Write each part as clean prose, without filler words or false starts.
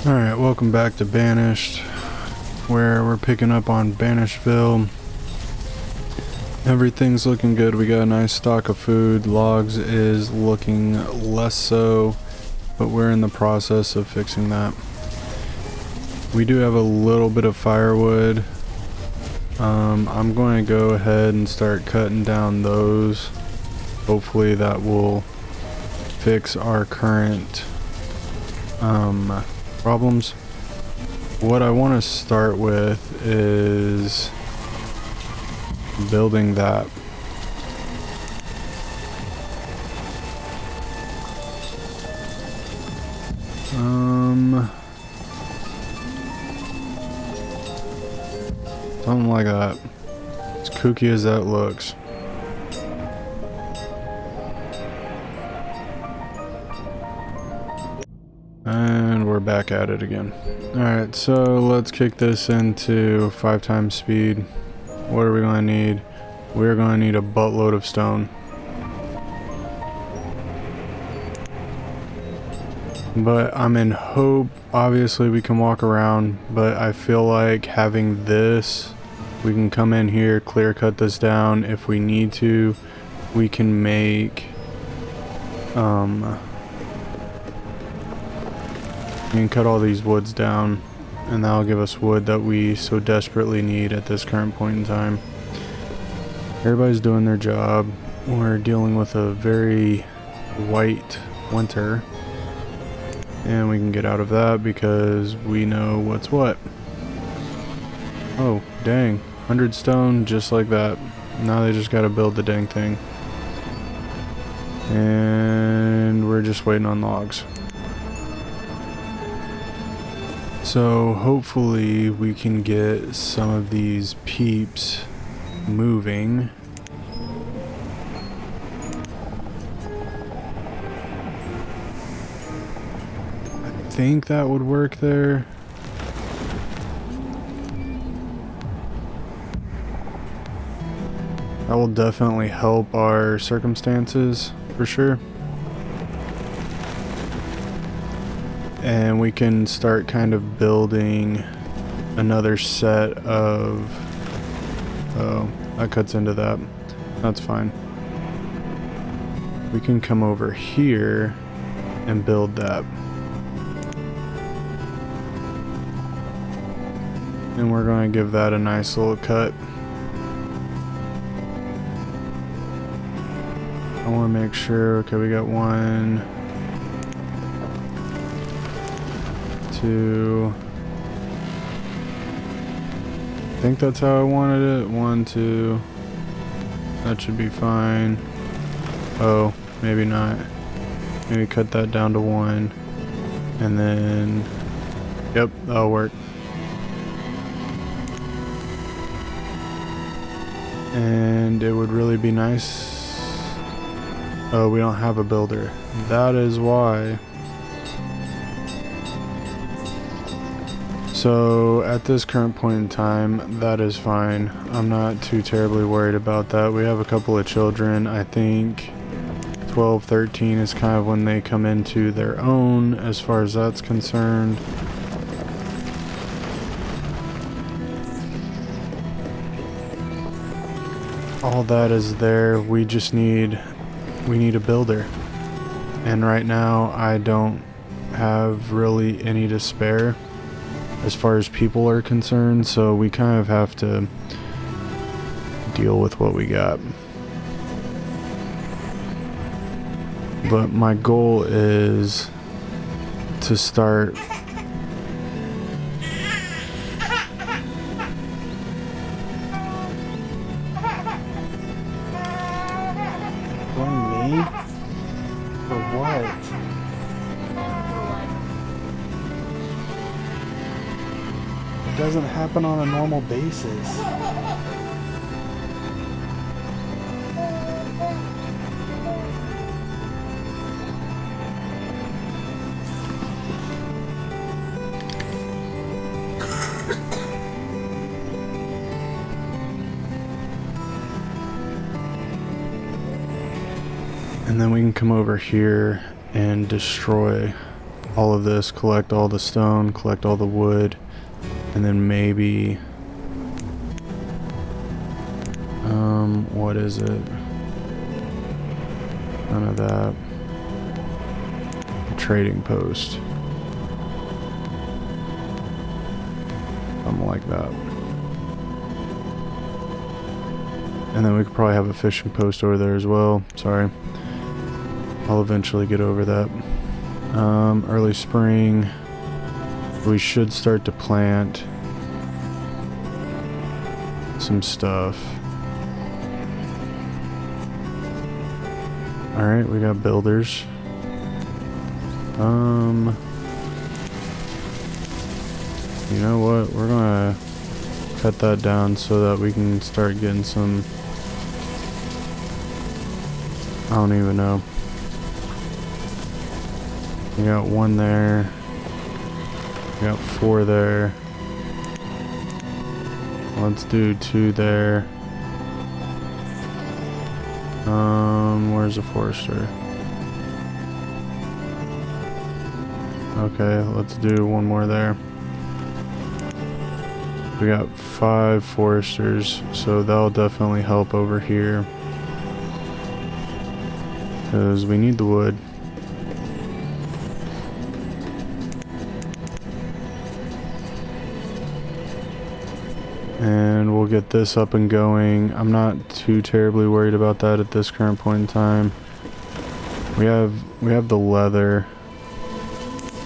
Alright, welcome back to Banished, where we're picking up on Banishedville. Everything's looking good. We got a nice stock of food. Logs is looking less so, but we're in the process of fixing that. We do have a little bit of firewood. I'm going to go ahead and start cutting down those. Hopefully that will fix our current problems. What I want to start with is building that. Something like that. As kooky as that looks. And we're back at it again. Alright, so let's kick this into 5 times speed. What are we going to need? We're going to need a buttload of stone. But I'm in hope, obviously we can walk around, but I feel like having this, we can come in here, clear cut this down. If we need to, we can make we can cut all these woods down, and that'll give us wood that we so desperately need at this current point in time. Everybody's doing their job. We're dealing with a very white winter, and we can get out of that because we know what's what. Oh, dang. 100 stone, just like that. Now they just gotta build the dang thing. And we're just waiting on logs. So hopefully we can get some of these peeps moving. I think that would work there. That will definitely help our circumstances for sure. And we can start kind of building another set of... Oh, that cuts into that. That's fine. We can come over here and build that. And we're going to give that a nice little cut. I want to make sure... Okay, we got 1... 2. I think that's how I wanted it. 1, 2. That should be fine. Oh, maybe not. Maybe cut that down to 1. And then... Yep, that'll work. And it would really be nice... Oh, we don't have a builder. That is why... So at this current point in time, that is fine. I'm not too terribly worried about that. We have a couple of children. I think 12, 13 is kind of when they come into their own as far as that's concerned. All that is there. We need a builder. And right now I don't have really any to spare as far as people are concerned, so we kind of have to deal with what we got. But my goal is to start blame me for what? Doesn't happen on a normal basis. And then we can come over here and destroy all of this, collect all the stone, collect all the wood, and then maybe what is it? None of that. Trading post. Something like that. And then we could probably have a fishing post over there as well. Sorry. I'll eventually get over that. Early spring. We should start to plant some stuff. Alright, we got builders. You know what? We're gonna cut that down so that we can start getting some... I don't even know. We got one there. We got 4 there. Let's do 2 there. Where's the forester? Okay, let's do 1 more there. We got 5 foresters, so that'll definitely help over here. Because we need the wood. And we'll get this up and going. I'm not too terribly worried about that at this current point in time. We have the leather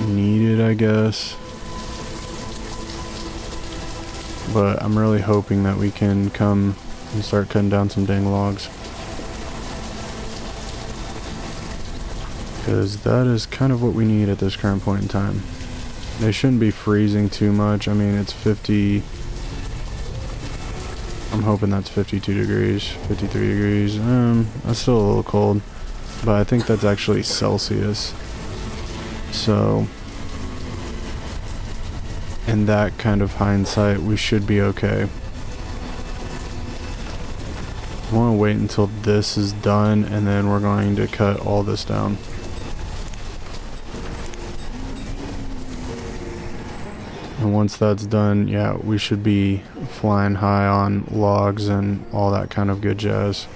needed, I guess. But I'm really hoping that we can come and start cutting down some dang logs. Because that is kind of what we need at this current point in time. They shouldn't be freezing too much. I mean, it's 50... I'm hoping that's 52 degrees, 53 degrees. That's still a little cold, but I think that's actually Celsius. So, in that kind of hindsight, we should be okay. I want to wait until this is done, and then we're going to cut all this down. And once that's done, yeah, we should be flying high on logs and all that kind of good jazz.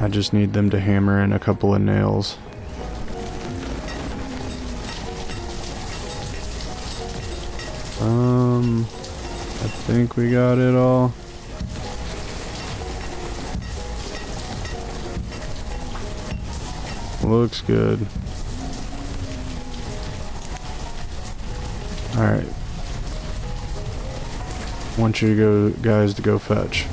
I just need them to hammer in a couple of nails. I think we got it all. Looks good. Alright. Want you guys to go fetch.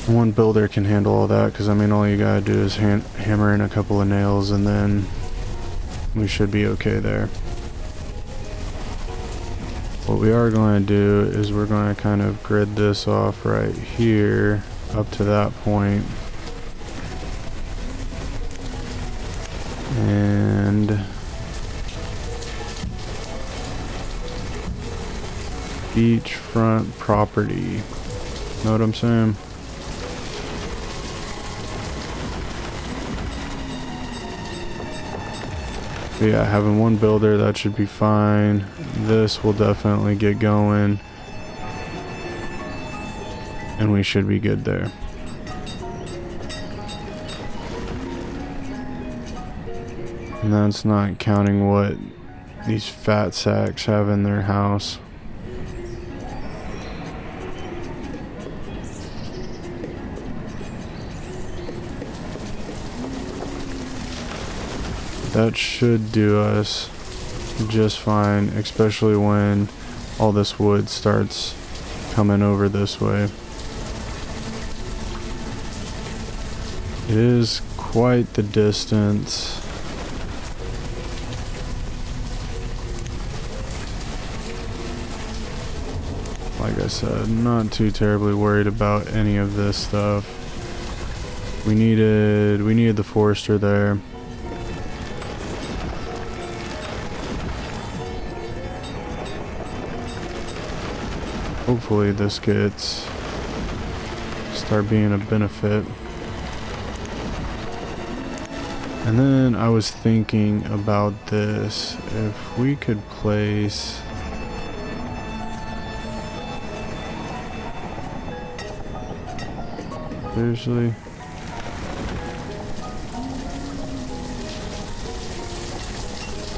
One builder can handle all that, because I mean all you gotta do is hammer in a couple of nails and then we should be okay there. What we are going to do is we're going to kind of grid this off right here up to that point. And beachfront property. Know what I'm saying? But yeah, having one builder, that should be fine. This will definitely get going. And we should be good there. And that's not counting what these fat sacks have in their house. That should do us just fine, especially when all this wood starts coming over this way. It is quite the distance. Like I said, not too terribly worried about any of this stuff. We needed the forester there. Hopefully this gets start being a benefit. And then I was thinking about this. If we could place... Seriously?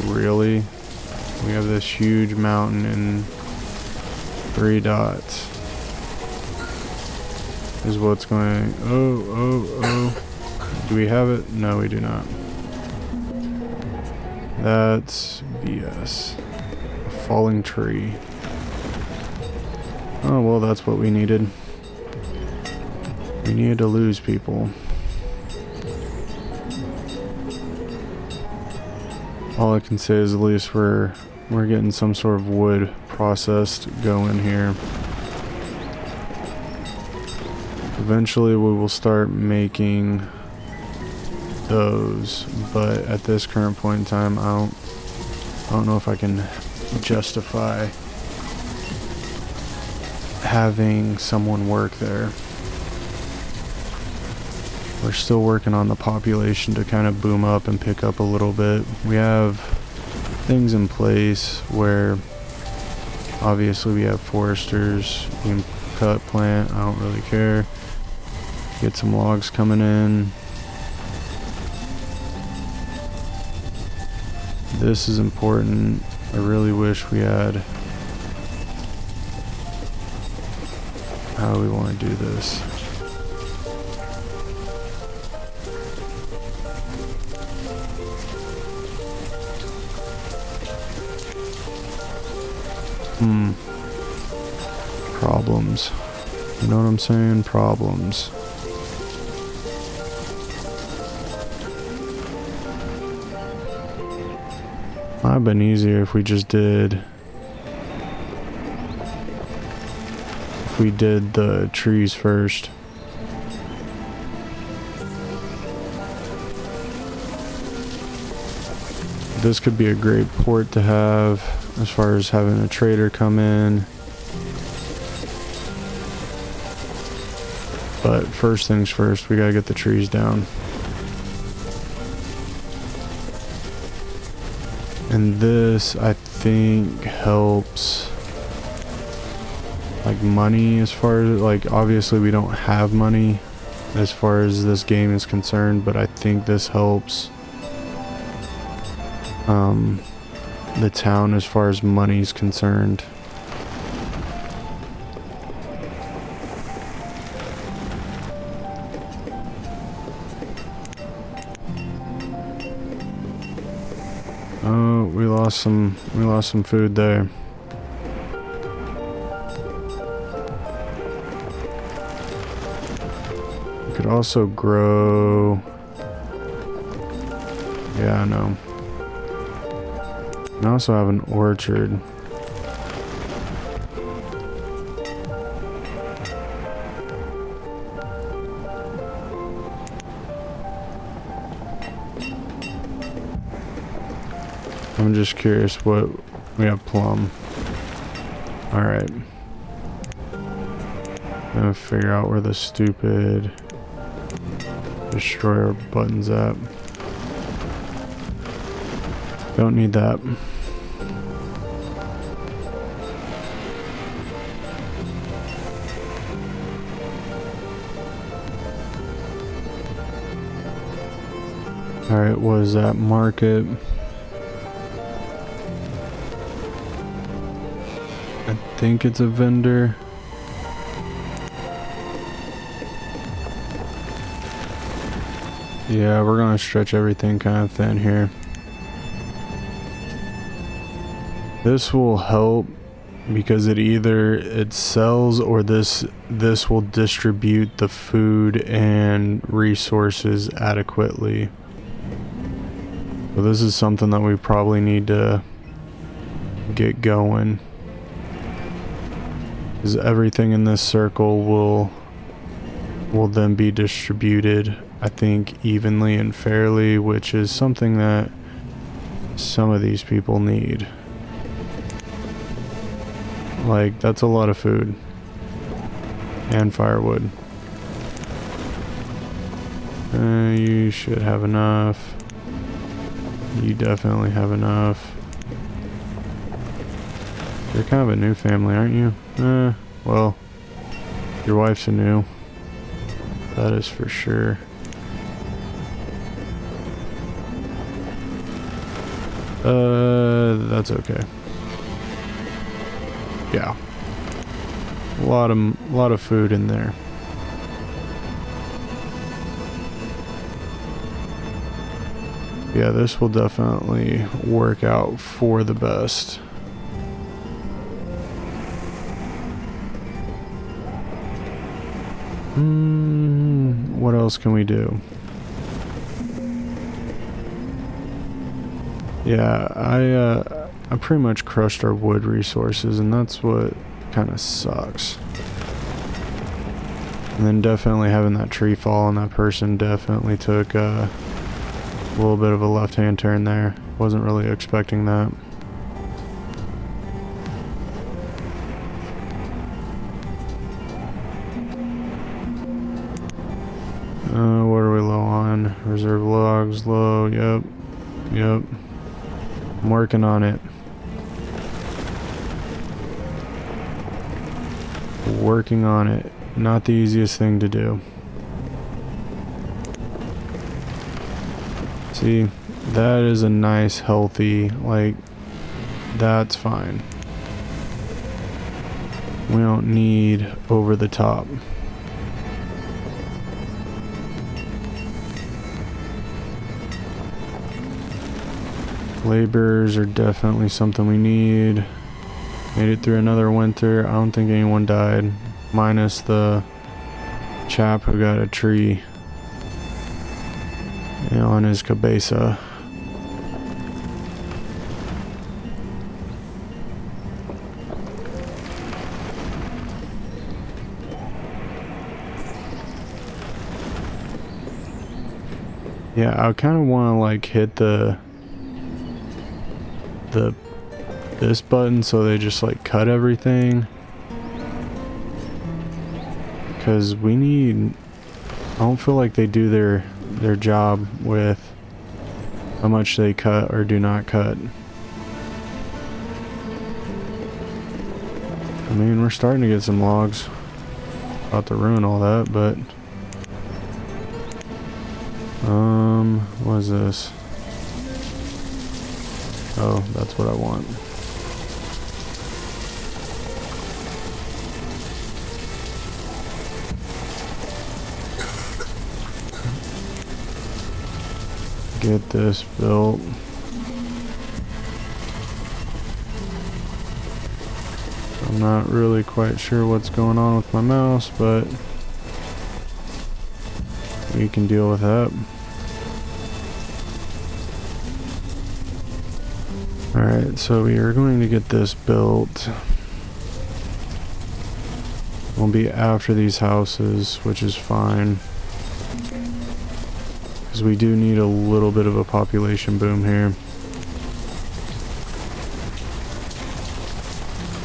Really? We have this huge mountain and 3 dots. Is what's going... Oh. Do we have it? No, we do not. That's BS. A falling tree. Oh, well, that's what we needed. We needed to lose people. All I can say is at least we're getting some sort of wood processed going here. Eventually we will start making those, but at this current point in time, I don't know if I can justify having someone work there. We're still working on the population to kind of boom up and pick up a little bit. We have things in place where obviously we have foresters. We can cut, plant, I don't really care. Get some logs coming in. This is important. I really wish we had... How do we want to do this? Problems. You know what I'm saying? Problems. Might have been easier if we just did... If we did the trees first. This could be a great port to have as far as having a trader come in. But first things first, we gotta get the trees down. And this, I think, helps like money as far as, like, obviously we don't have money as far as this game is concerned, but I think this helps the town as far as money is concerned. Oh, we lost some food there. We could also grow... Yeah, I know. We also have an orchard. I'm just curious what we have. Plum. Alright. Gonna figure out where the stupid destroyer button's at. Don't need that. Alright, what is that? Market. I think it's a vendor. Yeah, we're gonna stretch everything kind of thin here. This will help because it sells, or this will distribute the food and resources adequately. So this is something that we probably need to get going. Because everything in this circle will then be distributed, I think, evenly and fairly, which is something that some of these people need. Like, that's a lot of food. And firewood. You should have enough. You definitely have enough. You're kind of a new family, aren't you? Well, your wife's a new. That is for sure. That's okay. Yeah. A lot of food in there. Yeah, this will definitely work out for the best. What else can we do? Yeah, I pretty much crushed our wood resources, and that's what kind of sucks. And then definitely having that tree fall on that person definitely took a little bit of a left-hand turn there. Wasn't really expecting that. What are we low on? Reserve logs low. Yep. I'm working on it. Working on it. Not the easiest thing to do. See, that is a nice, healthy, like, that's fine. We don't need over the top. Laborers are definitely something we need. Made it through another winter. I don't think anyone died, minus the chap who got a tree on his cabeza. Yeah, I kind of want to like hit this button so they just like cut everything, because we need, I don't feel like they do their job with how much they cut or do not cut. I mean, we're starting to get some logs. About to ruin all that, but what is this? Oh, that's what I want. Get this built. I'm not really quite sure what's going on with my mouse, but we can deal with that. Alright, so we are going to get this built. We'll be after these houses, which is fine. Because we do need a little bit of a population boom here.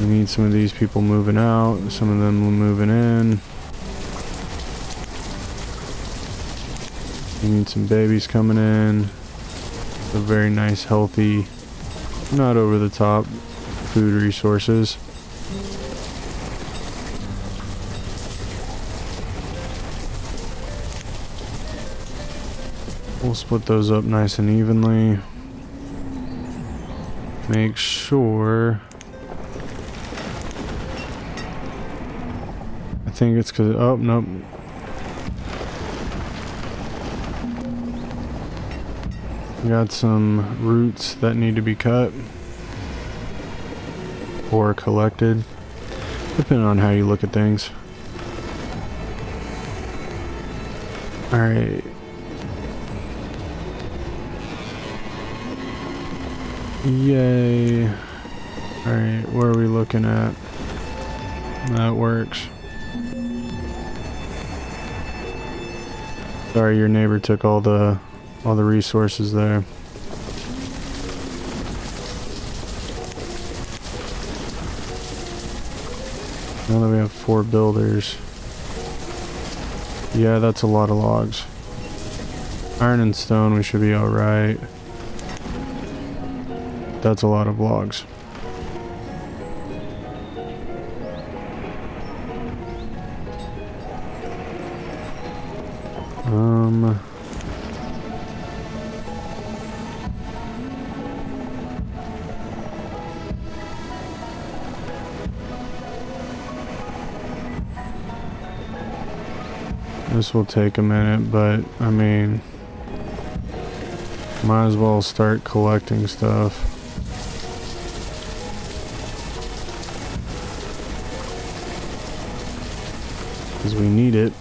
We need some of these people moving out, some of them moving in. We need some babies coming in. A very nice, healthy, not over the top food resources. We'll split those up nice and evenly. Make sure. I think it's because, oh, nope. Got some roots that need to be cut or collected, depending on how you look at things. Alright. Yay. Alright, what are we looking at? That works. Sorry, your neighbor took all the resources there. Now that we have 4 builders. Yeah, that's a lot of logs. Iron and stone, we should be alright. That's a lot of logs. This will take a minute, but I mean, might as well start collecting stuff. Because we need it.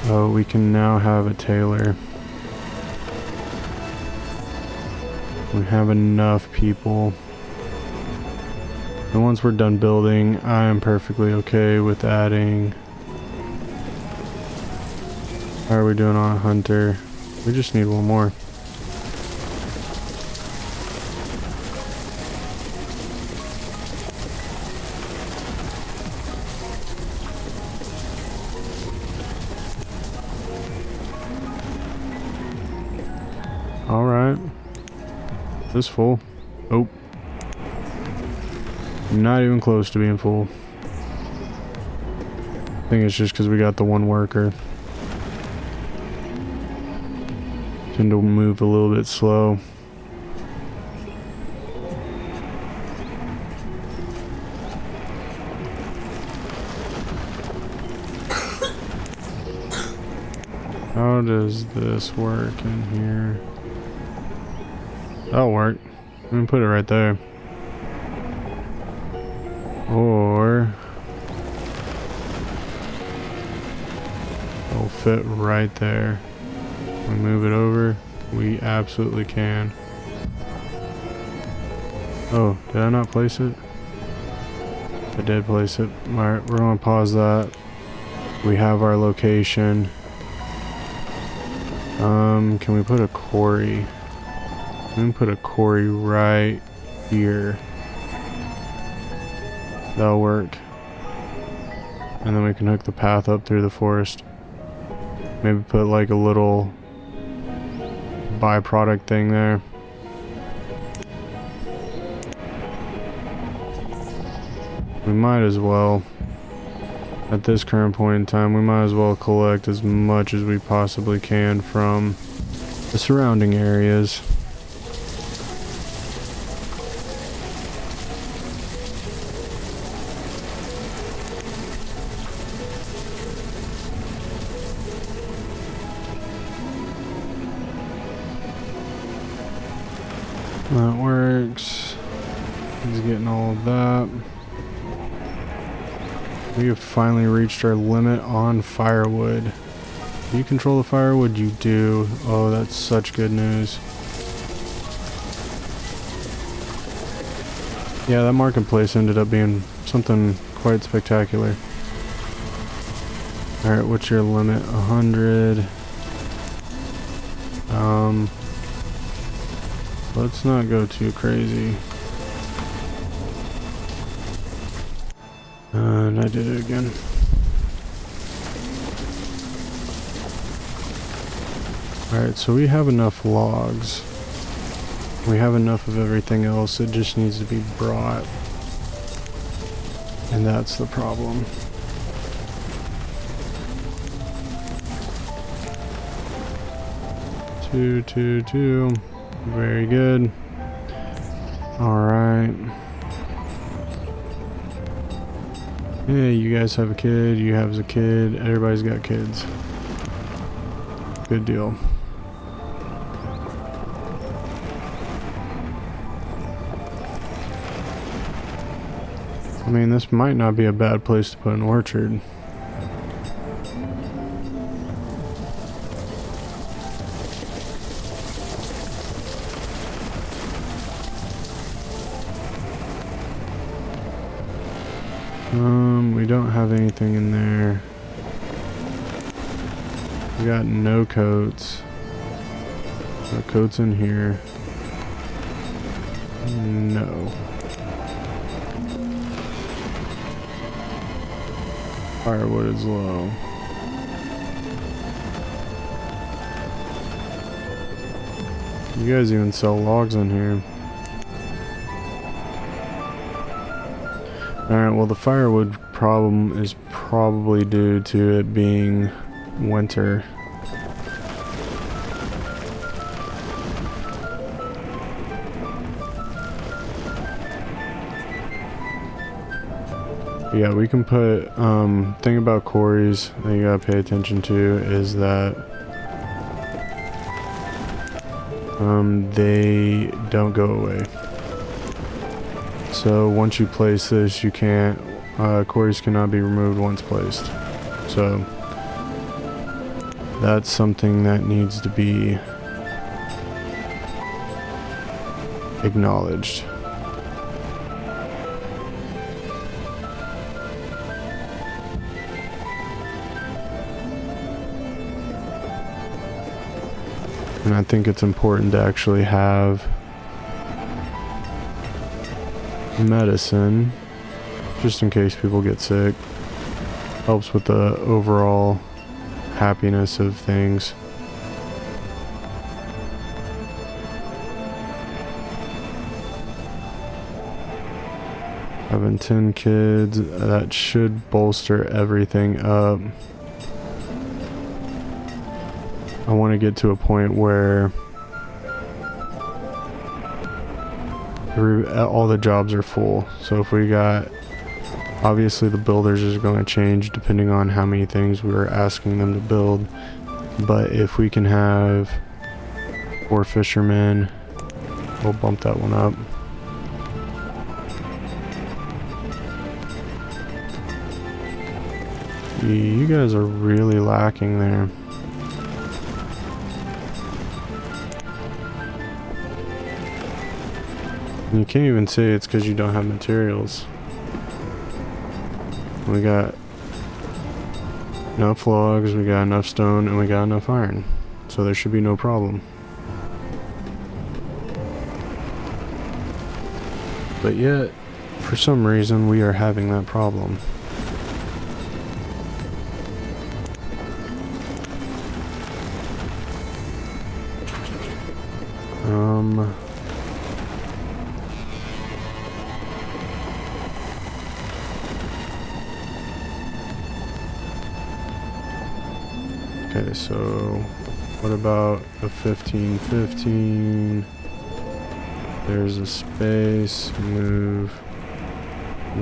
Oh, we can now have a tailor. We have enough people. And once we're done building, I am perfectly okay with adding. How are we doing on a hunter? We just need one more. Alright. This full. Oh. Not even close to being full. I think it's just because we got the one worker. Tend to move a little bit slow. How does this work in here? That'll work. I'm gonna put it right there. Or it'll fit right there. We move it over. We absolutely can. Oh, did I not place it? I did place it. Alright, we're gonna pause that. We have our location. Can we put a quarry? I'm gonna put a quarry right here. That'll work. And then we can hook the path up through the forest. Maybe put like a little byproduct thing there. We might as well, at this current point in time, we might as well collect as much as we possibly can from the surrounding areas. That works. He's getting all of that. We have finally reached our limit on firewood. Do you control the firewood? You do. Oh, that's such good news. Yeah, that marketplace ended up being something quite spectacular. Alright, what's your limit? 100. Let's not go too crazy. And I did it again. Alright, so we have enough logs. We have enough of everything else. It just needs to be brought. And that's the problem. Two. Very good. Alright. Hey, you guys have a kid, you have a kid, everybody's got kids. Good deal. I mean, this might not be a bad place to put an orchard. We don't have anything in there. We got no coats. No coats in here. No. Firewood is low. You guys even sell logs in here. Alright, well the firewood problem is probably due to it being winter. Yeah, we can put, thing about quarries that you gotta pay attention to is that they don't go away. So once you place this, you can't, quarries cannot be removed once placed. So that's something that needs to be acknowledged. And I think it's important to actually have medicine, just in case people get sick. Helps with the overall happiness of things. Having 10 kids, that should bolster everything up. I want to get to a point where all the jobs are full. So if we got, obviously the builders is going to change depending on how many things we're asking them to build. But if we can have 4 fishermen, we'll bump that one up. You guys are really lacking there. And you can't even say it's because you don't have materials. We got enough logs, we got enough stone, and we got enough iron. So there should be no problem. But yet, for some reason, we are having that problem. Okay, so what about a 15-15? There's a space, move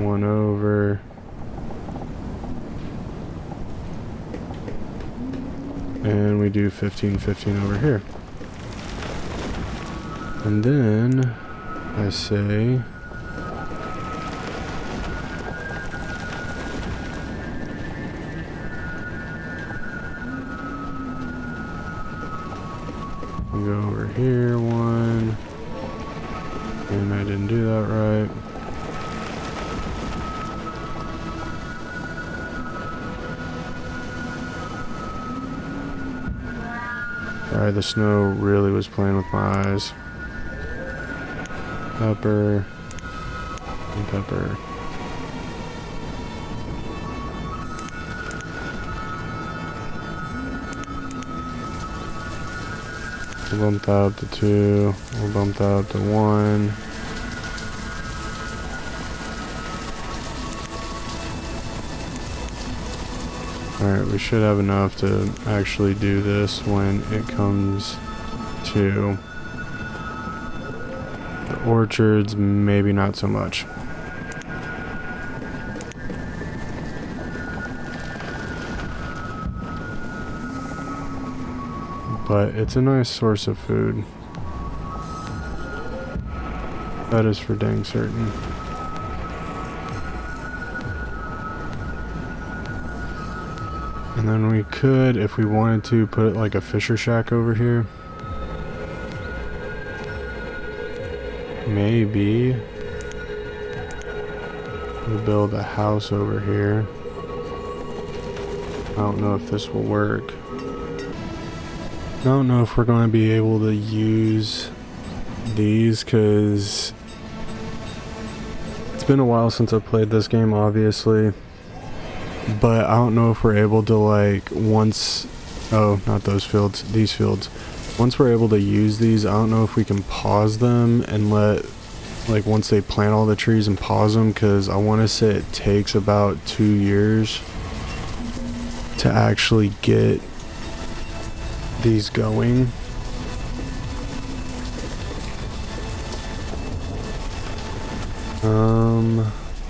one over. And we do 15-15 over here. And then I say we go over here one, and I didn't do that right. Sorry, the snow really was playing with my eyes. Pepper and pepper. We'll bump that up to 2. We'll bump that up to 1. Alright, we should have enough to actually do this when it comes to the orchards, maybe not so much. But it's a nice source of food. That is for dang certain. And then we could, if we wanted to, put it like a fisher shack over here. Maybe we'll build a house over here. I don't know if this will work. I don't know if we're going to be able to use these because it's been a while since I played this game, obviously. But I don't know if we're able to, like, once... Oh, not those fields. These fields. Once we're able to use these, I don't know if we can pause them and let, like, once they plant all the trees and pause them, because I want to say it takes about 2 years to actually get these going.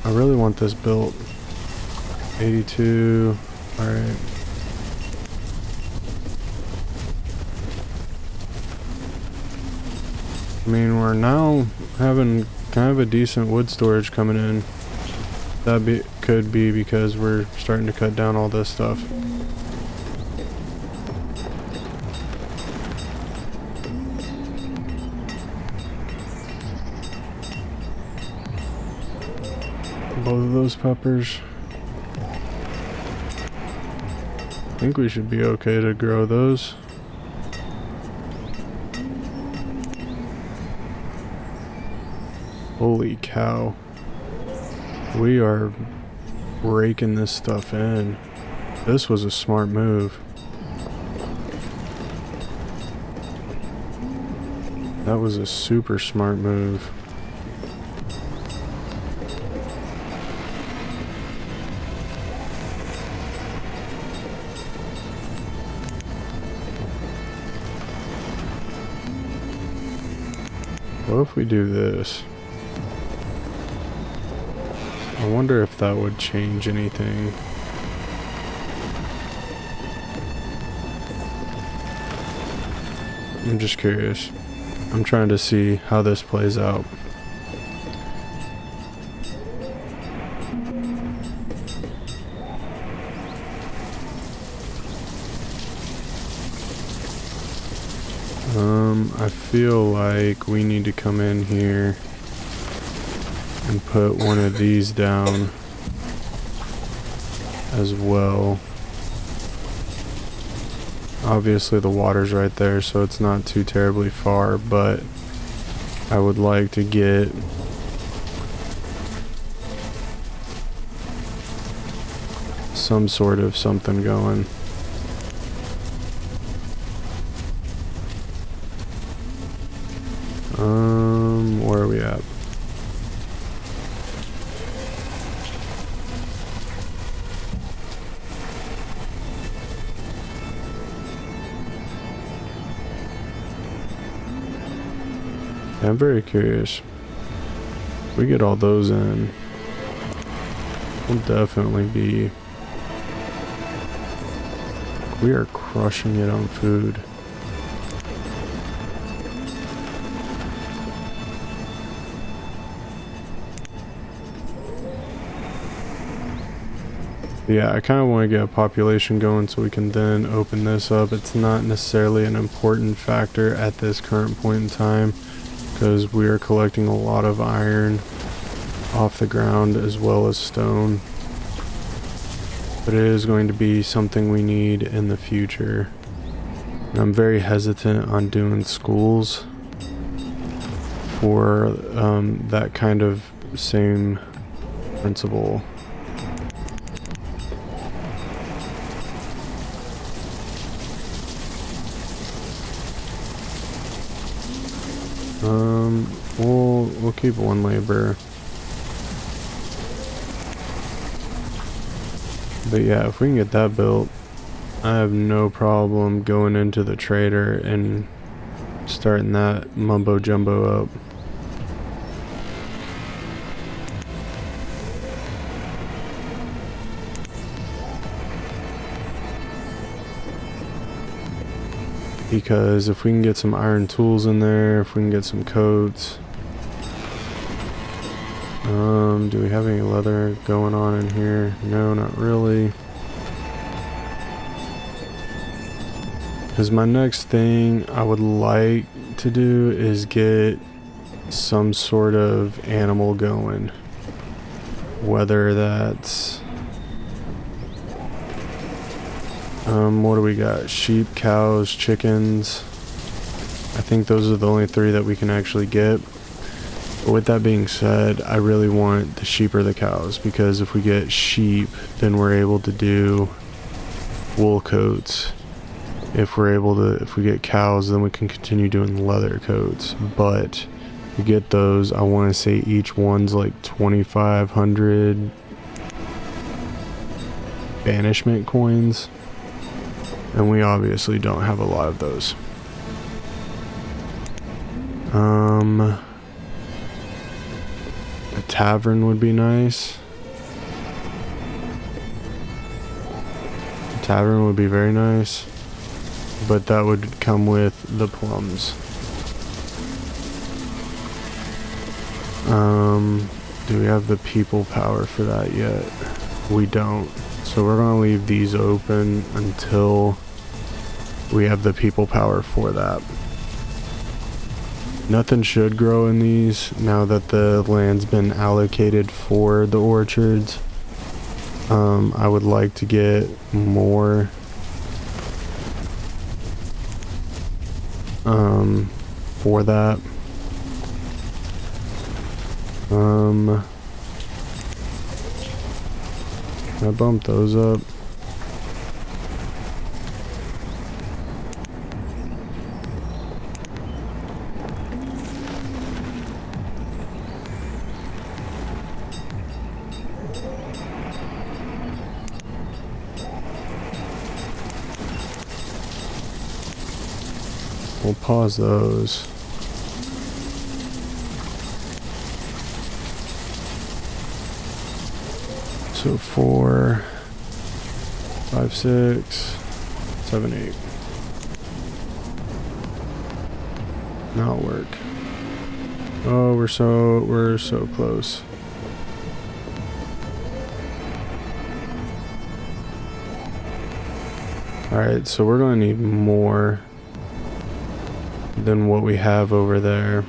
I really want this built. 82. All right. I mean, we're now having kind of a decent wood storage coming in. That could be because we're starting to cut down all this stuff. Both of those peppers. I think we should be okay to grow those. Holy cow. We are raking this stuff in. This was a smart move. That was a super smart move. What if we do this? I wonder if that would change anything. I'm just curious. I'm trying to see how this plays out. I feel like we need to come in here and put one of these down as well. Obviously the water's right there, so it's not too terribly far, but I would like to get some sort of something going. Where are we at? I'm very curious. If we get all those in, we'll definitely be... We are crushing it on food. Yeah, I kind of want to get a population going so we can then open this up. It's not necessarily an important factor at this current point in time because we are collecting a lot of iron off the ground as well as stone. But it is going to be something we need in the future. And I'm very hesitant on doing schools for that kind of same principle. We'll keep one labor. But yeah, if we can get that built, I have no problem going into the trader and starting that mumbo jumbo up. Because if we can get some iron tools in there, if we can get some coats. Do we have any leather going on in here? No, not really. Because my next thing I would like to do is get some sort of animal going. Whether that's... what do we got? Sheep, cows, chickens. I think those are the only 3 that we can actually get. But with that being said, I really want the sheep or the cows, because if we get sheep, then we're able to do wool coats. if we're able to, if we get cows, then we can continue doing leather coats. But to get those, I want to say each one's like 2,500 banishment coins, and we obviously don't have a lot of those. A tavern would be nice. A tavern would be very nice, but that would come with the plums. Do we have the people power for that yet? We don't. So we're gonna leave these open until we have the people power for that. Nothing should grow in these now that the land's been allocated for the orchards. I would like to get more for that. Can I bump those up? We'll pause those. So 4, 5, 6, 7, 8. Not work. Oh, we're so close. Alright, so we're gonna need more than what we have over there.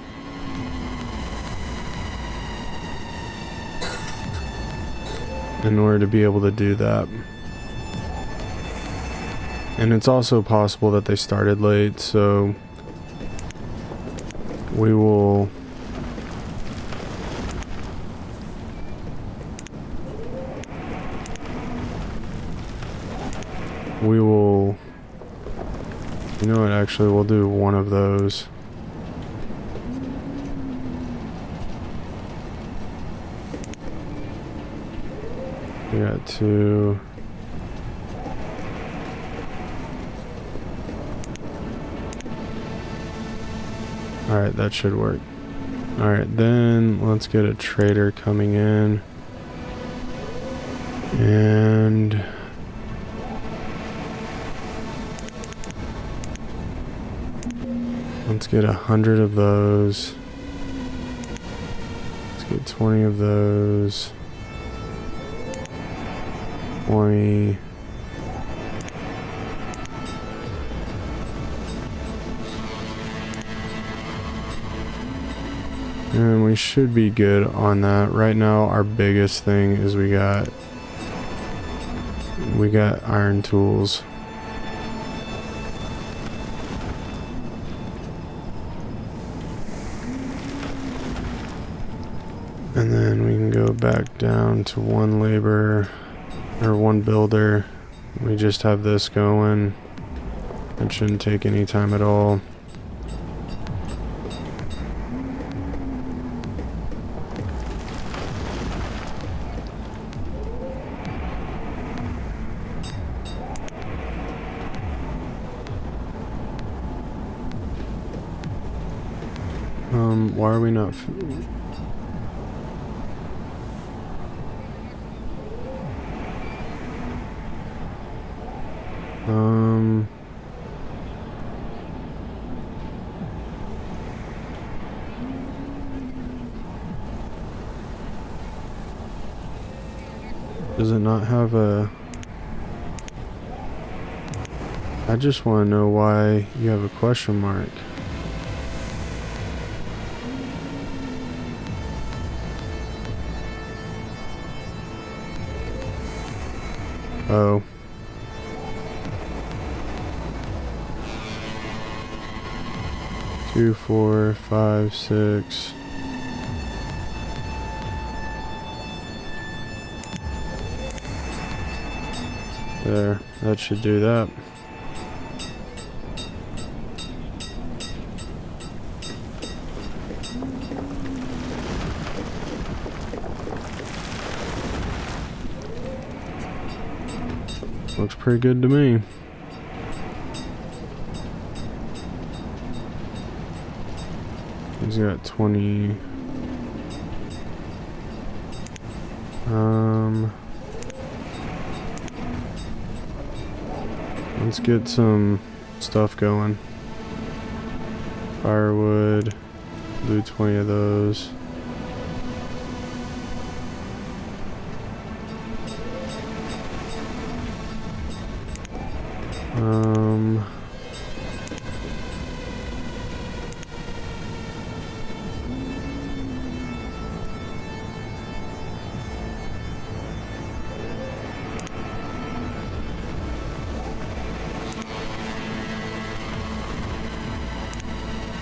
In order to be able to do that. And it's also possible that they started late, so we will you know what, actually we'll do one of those. We got 2. Alright, that should work. Alright, then let's get a trader coming in. And let's get 100 of those. Let's get 20 of those. 20. And we should be good on that. Right now our biggest thing is we got iron tools. And then we can go back down to 1 labor or 1 builder. We just have this going. It shouldn't take any time at all. Why are we not does it not have a... I just want to know why you have a question mark. Oh. Two, 4, 5, 6. There, that should do that. Looks pretty good to me. He's got 20. Let's get some stuff going. Firewood. Do 20 of those.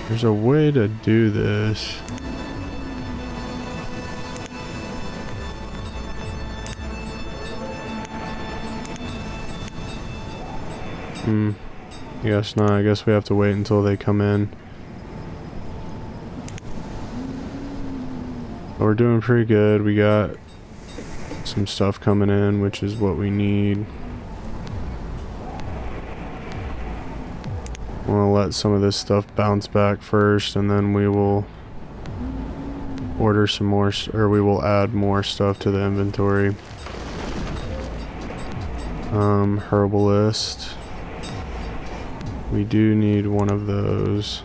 There's a way to do this. I guess not. I guess we have to wait until they come in. But we're doing pretty good. We got some stuff coming in, which is what we need. I want to let some of this stuff bounce back first, and then we will order some more, or we will add more stuff to the inventory. Herbalist. We do need one of those.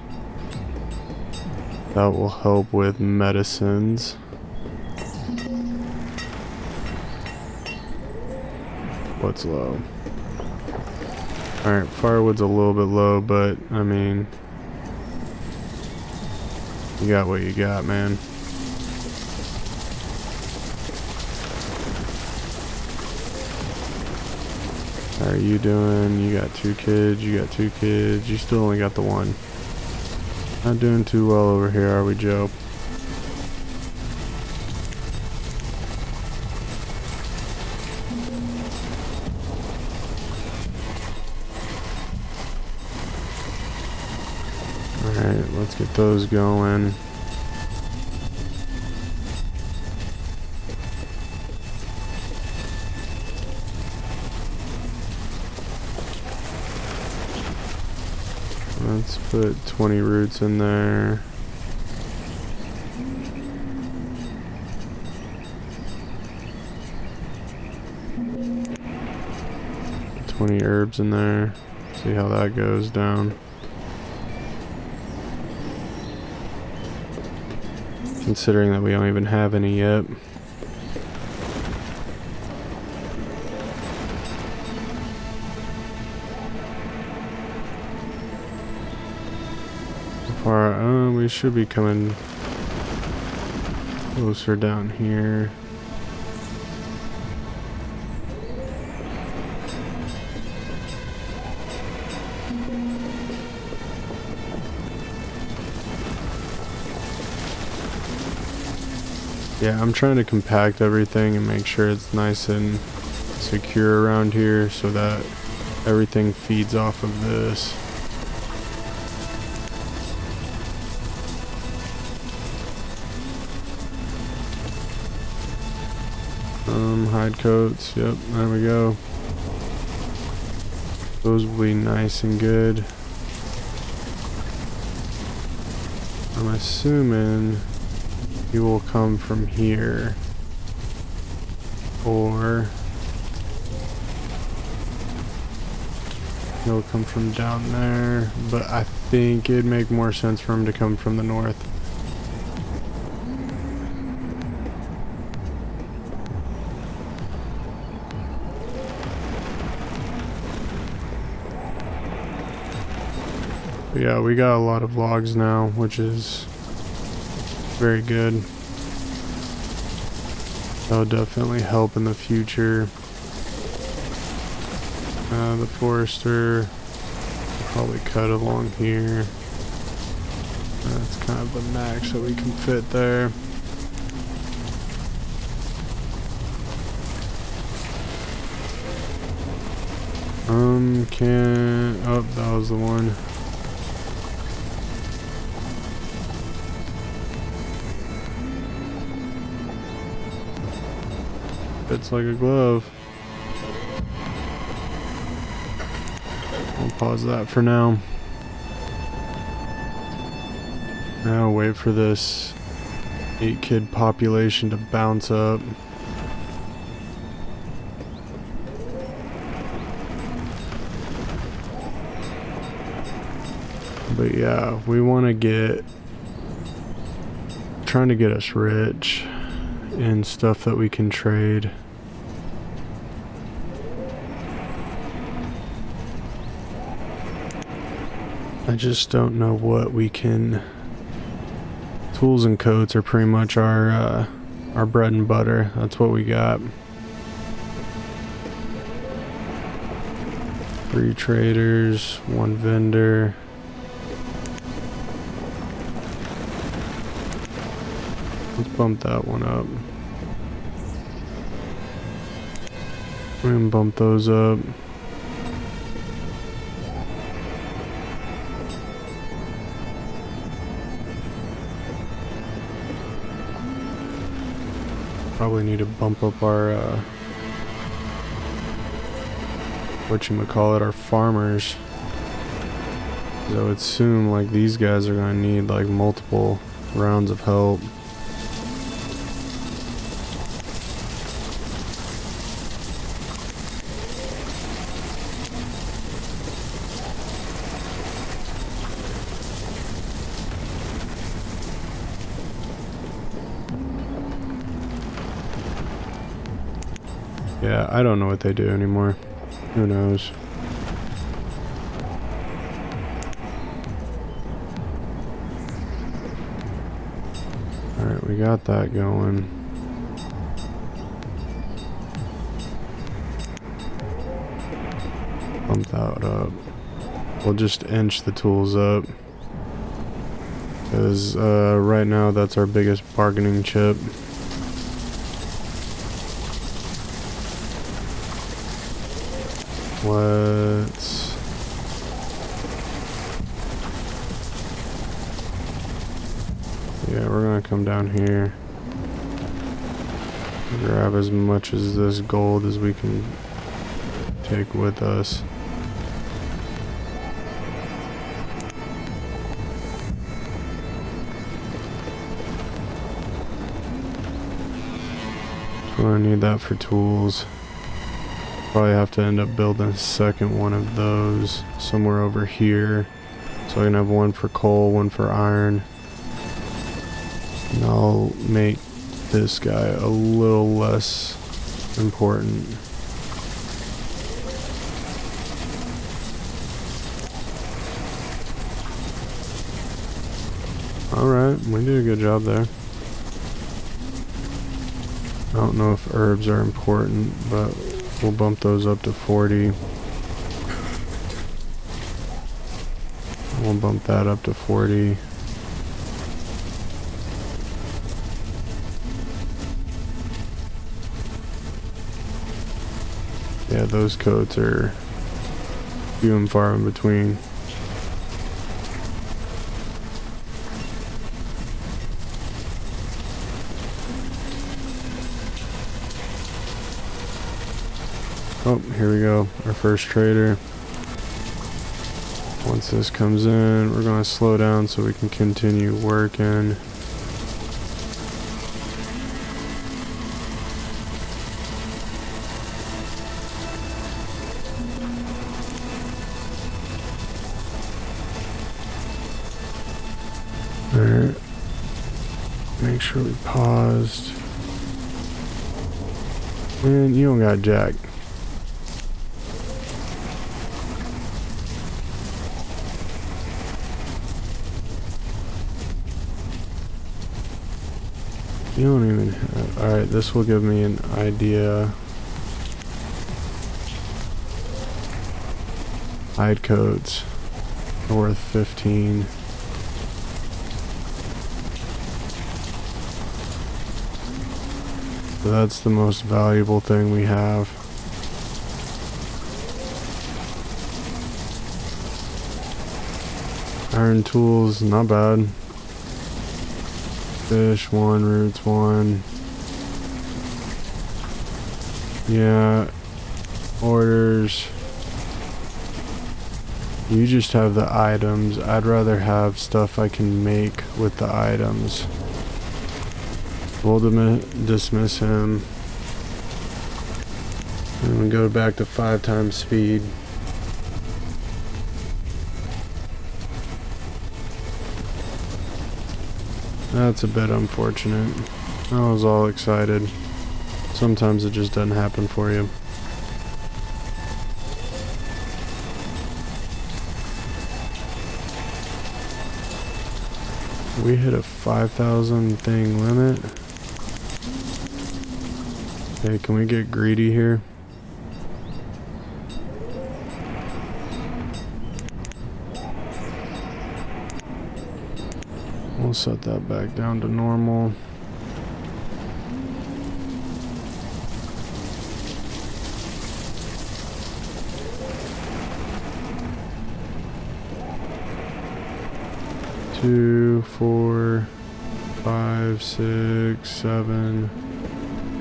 That will help with medicines. What's low? Alright, firewood's a little bit low, but I mean, you got what you got, man. How are you doing? You got 2 kids, you got 2 kids, you still only got the one. Not doing too well over here, are we, Joe? Alright, let's get those going. Let's put 20 roots in there. Put 20 herbs in there. See how that goes down. Considering that we don't even have any yet. We should be coming closer down here. Yeah, I'm trying to compact everything and make sure it's nice and secure around here so that everything feeds off of this. Hide coats, yep, there we go. Those will be nice and good. I'm assuming he will come from here, or he'll come from down there, but I think it'd make more sense for him to come from the north. But yeah, we got a lot of logs now, which is very good. That'll definitely help in the future. The forester will probably cut along here. That's kind of the max that we can fit there. Oh, that was the one. Fits like a glove. I'll pause that for now. Now wait for this 8-kid population to bounce up. But yeah, we want to get, trying to get us rich in stuff that we can trade. I just don't know what we can. Tools and coats are pretty much our bread and butter. That's what we got. 3 traders, 1 vendor. Let's bump that one up. We're gonna bump those up. Probably need to bump up our whatchamacallit, our farmers. I would assume like these guys are gonna need like multiple rounds of help. Yeah, I don't know what they do anymore. Who knows? Alright, we got that going. Bump that up. We'll just inch the tools up. Because right now that's our biggest bargaining chip. Let's yeah, we're gonna come down here, grab as much as this gold as we can take with us. So I need that for tools. Probably have to end up building a second one of those somewhere over here. So I can have one for coal, one for iron. And I'll make this guy a little less important. Alright, we did a good job there. I don't know if herbs are important, but we'll bump those up to 40. We'll bump that up to 40. Yeah, those coats are few and far in between. Oh, here we go, our first trader. Once this comes in, we're gonna slow down so we can continue working. Alright, make sure we paused. Man, you don't got jack. You don't even have... Alright, this will give me an idea. Hide coats are worth 15. So that's the most valuable thing we have. Iron tools, not bad. Fish 1, roots 1. Yeah, orders. You just have the items. I'd rather have stuff I can make with the items. We'll dismiss him. And we go back to 5 times speed. That's a bit unfortunate. I was all excited. Sometimes it just doesn't happen for you. We hit a 5,000 thing limit. Okay, can we get greedy here? We'll set that back down to normal. Two, 4, 5, 6, 7,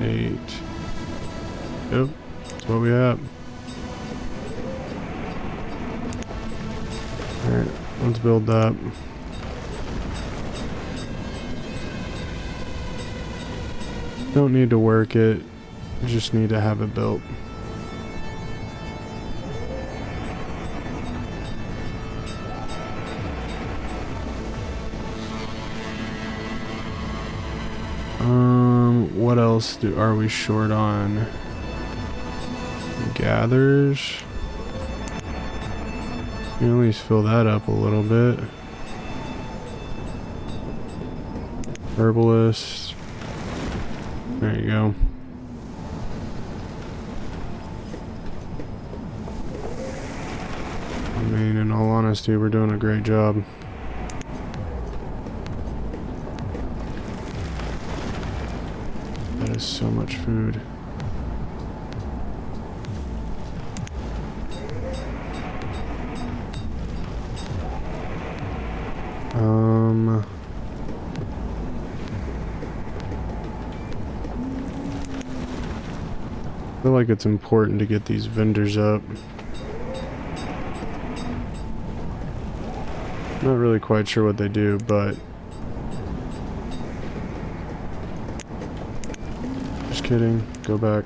8. Yep, that's what we have. Alright, let's build that. Don't need to work it, just need to have it built. What else are we short on? Gathers. You can at least fill that up a little bit. Herbalist. There you go. I mean, in all honesty, we're doing a great job. That is so much food. I feel like it's important to get these vendors up. Not really quite sure what they do, but just kidding. Go back.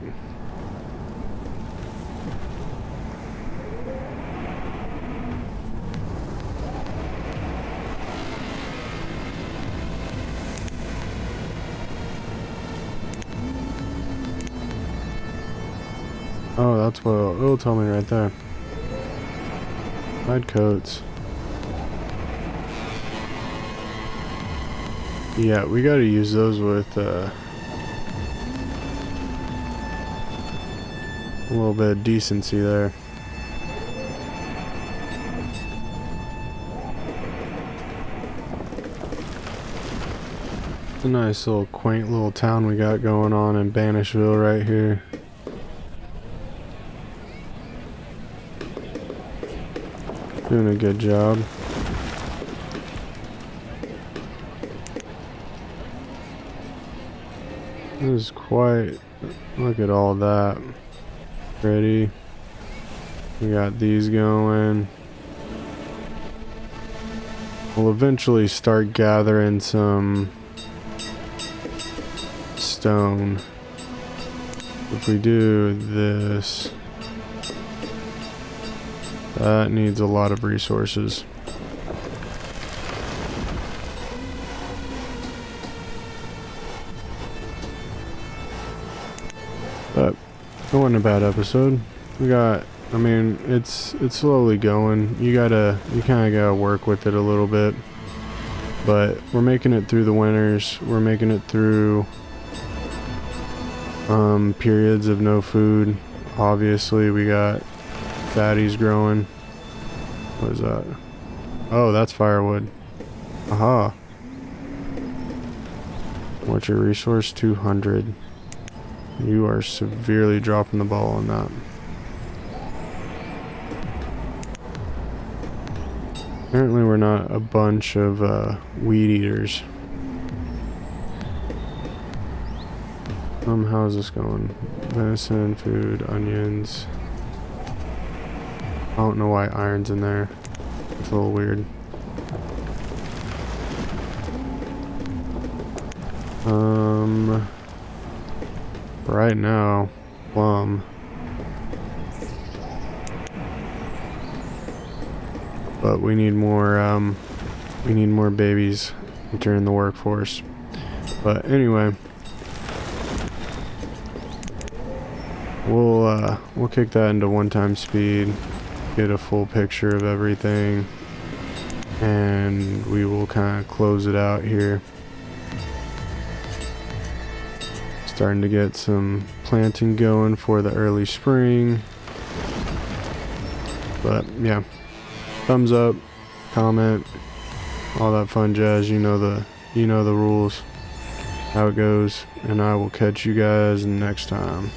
Oh, that's what it'll tell me right there. Hide coats. Yeah, we gotta use those with a little bit of decency there. It's a nice little quaint little town we got going on in Banishville right here. Doing a good job. This is quite, look at all that. Ready. We got these going. We'll eventually start gathering some stone. If we do this, that needs a lot of resources. But it wasn't a bad episode. We got, I mean, it's slowly going. You kind of gotta work with it a little bit. But we're making it through the winters. We're making it through periods of no food. Obviously, we got fatties growing. What is that? Oh, that's firewood. Aha. What's your resource? 200. You are severely dropping the ball on that. Apparently we're not a bunch of weed eaters. How's this going? Venison, food, onions. I don't know why iron's in there. It's a little weird. Right now, plum. But we need more babies entering the workforce. But anyway, we'll kick that into 1x speed, get a full picture of everything, and we will kind of close it out here. Starting to get some planting going for the early spring. But yeah, thumbs up, comment, all that fun jazz. You know the rules, how it goes, and I will catch you guys next time.